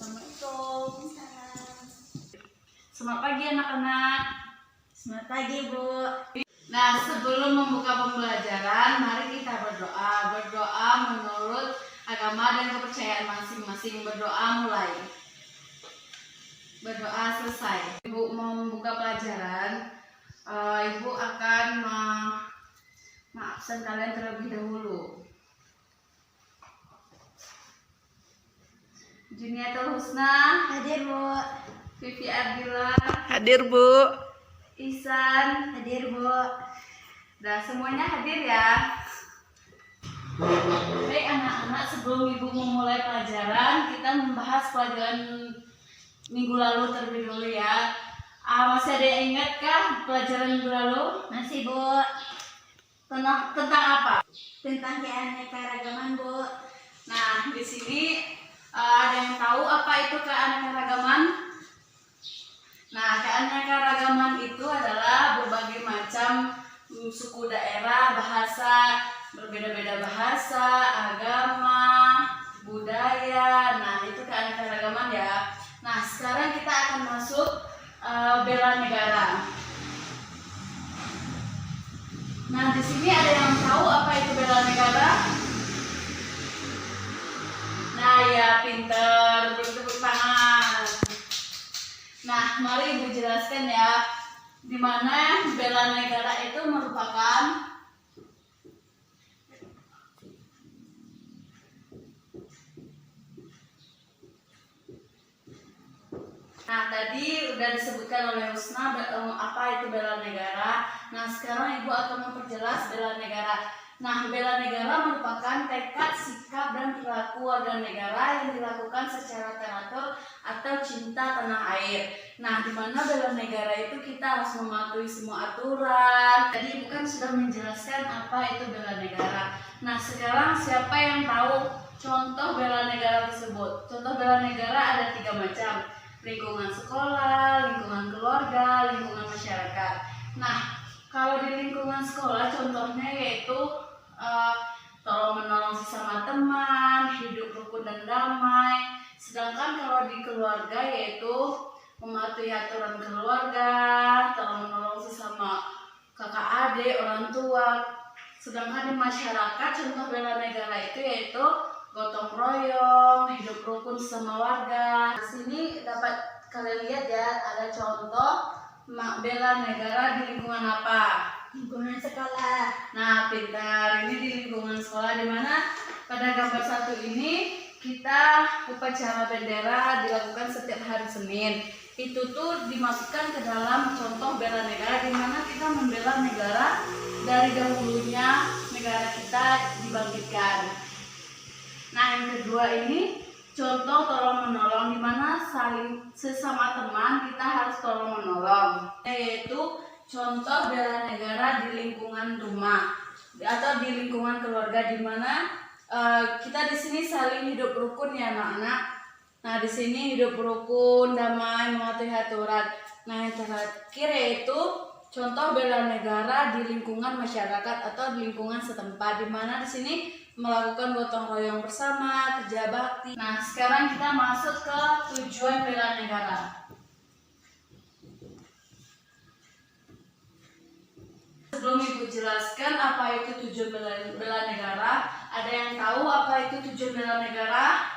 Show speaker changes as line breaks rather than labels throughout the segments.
Assalamualaikum.
Selamat pagi anak-anak.
Selamat pagi, Bu.
Nah, sebelum membuka pembelajaran, mari kita berdoa. Berdoa menurut agama dan kepercayaan masing-masing. Berdoa mulai. Berdoa selesai. Ibu mau membuka pelajaran. Ibu akan mengabsen kalian terlebih dahulu. Juniatul Husna,
Hadir, Bu.
Vivi Ardila,
Hadir, Bu.
Ihsan,
Hadir, Bu.
dan semuanya hadir ya. Baik anak-anak, sebelum ibu memulai pelajaran, kita membahas pelajaran minggu lalu terlebih dahulu ya. Masih ada yang ingatkah pelajaran minggu lalu?
Masih, Bu.
Tentang apa?
Tentang keanekaragaman, Bu.
Nah, di sini ada yang tahu apa itu keanekaragaman? Nah, keanekaragaman itu adalah berbagai macam suku daerah, bahasa, berbeda-beda bahasa, agama, budaya. Nah, itu keanekaragaman ya. Nah, sekarang kita akan masuk bela negara. Nah, di sini ada yang tahu apa itu bela negara? Nah, ya pinter, tepuk tangan. Nah, mari Ibu jelaskan ya, di mana bela negara itu merupakan Nah, tadi udah disebutkan oleh Husna apa itu bela negara. Nah, sekarang Ibu akan memperjelas bela negara. Nah, bela negara merupakan tekad, sikap, dan perilaku warga negara yang dilakukan secara teratur atau cinta tanah air. Nah, di mana bela negara itu kita harus mematuhi semua aturan. Tadi Ibu kan sudah menjelaskan apa itu bela negara. Nah, sekarang siapa yang tahu contoh bela negara tersebut? Contoh bela negara ada 3 macam. Lingkungan sekolah, lingkungan keluarga, lingkungan masyarakat. Nah, kalau di lingkungan sekolah contohnya yaitu tolong menolong sesama teman, hidup rukun dan damai. Sedangkan kalau di keluarga yaitu mematuhi aturan keluarga, tolong menolong sesama kakak adik, orang tua. Sedangkan di masyarakat contoh bela negara itu yaitu gotong royong, hidup rukun sesama warga. Di sini dapat kalian lihat ya, ada contoh bela negara di lingkungan apa?
Lingkungan sekolah.
Nah, pintar. Ini di lingkungan sekolah, di mana pada gambar 1 ini kita upacara bendera dilakukan setiap hari Senin. Itu tuh dimasukkan ke dalam contoh bela negara, di mana kita membela negara dari dahulunya negara kita dibangkitkan. Nah, yang kedua ini contoh tolong menolong, di mana saling sesama teman kita harus tolong menolong, yaitu contoh bela negara di lingkungan rumah atau di lingkungan keluarga, di mana kita di sini saling hidup rukun ya anak-anak. Nah, di sini hidup rukun, damai, mematuhi aturan. Nah, yang terakhir yaitu contoh bela negara di lingkungan masyarakat atau di lingkungan setempat, di mana di sini melakukan gotong royong bersama, kerja bakti. Nah, sekarang kita masuk ke tujuan bela negara. Sebelum Ibu jelaskan apa itu tujuan bela negara, ada yang tahu apa itu tujuan bela negara?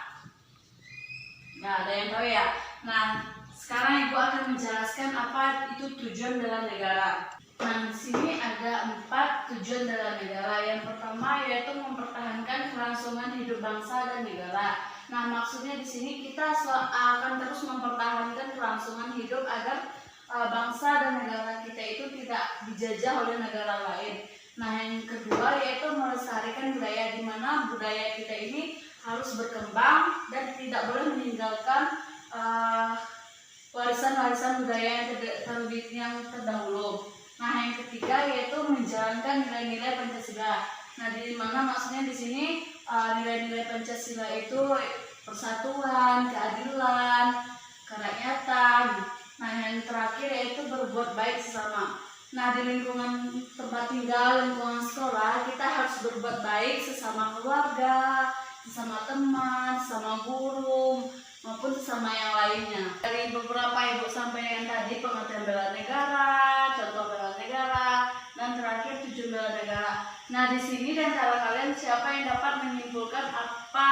Nah, ada yang tahu ya. Nah, sekarang Ibu akan menjelaskan apa itu tujuan bela negara. Nah, di sini ada 4 tujuan bela negara. Yang pertama yaitu mempertahankan kelangsungan hidup bangsa dan negara. Nah, maksudnya di sini kita akan terus mempertahankan kelangsungan hidup agar bangsa dan negara kita itu tidak dijajah oleh negara lain. Nah, yang kedua yaitu melestarikan budaya, di mana budaya kita ini harus berkembang dan tidak boleh meninggalkan warisan-warisan budaya yang terdahulu. Nah, yang ketiga yaitu menjalankan nilai-nilai Pancasila. Nah, di mana maksudnya di sini nilai-nilai Pancasila itu persatuan, keadilan, kerakyatan. Nah, yang terakhir yaitu berbuat baik sesama. Nah, di lingkungan tempat tinggal, lingkungan sekolah, kita harus berbuat baik sesama keluarga, sesama teman, sesama guru, maupun sesama yang lainnya. Dari beberapa Ibu sampaikan tadi pengertian bela negara, contoh bela negara, dan terakhir tujuan bela negara. Nah, di sini di antara kalian siapa yang dapat menyimpulkan apa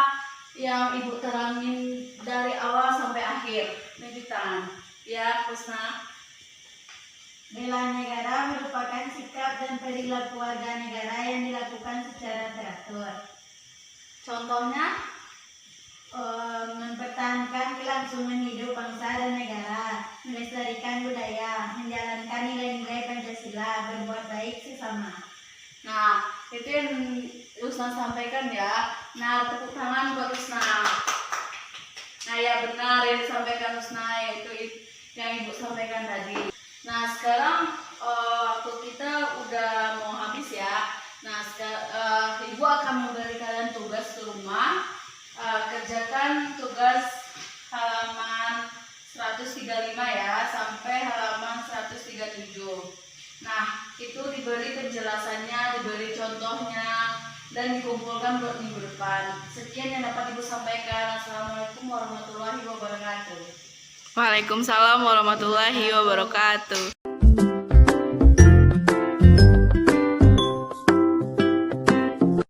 yang Ibu terangin dari awal sampai akhir? Tunjuk tangan. Ya, Kusna.
Bela negara merupakan sikap dan perilaku warga negara yang dilakukan secara teratur.
Contohnya,
Mempertahankan kelangsungan hidup bangsa dan negara, melestarikan budaya, menjalankan nilai-nilai Pancasila, berbuat baik sesama.
nah itu yang Usna sampaikan ya. Nah, tepuk tangan buat Usna. Nah, ya benar yang disampaikan Usna, yaitu yang Ibu sampaikan tadi. Nah, sekarang waktu kita udah mau habis ya. Nah, Ibu akan memberi kalian tugas ke rumah. Kerjakan tugas halaman 135 ya sampai halaman 137. Nah, itu diberi penjelasannya, diberi contohnya, dan dikumpulkan buat minggu depan. Sekian yang dapat Ibu sampaikan. Assalamualaikum warahmatullahi wabarakatuh.
Waalaikumsalam warahmatullahi wabarakatuh.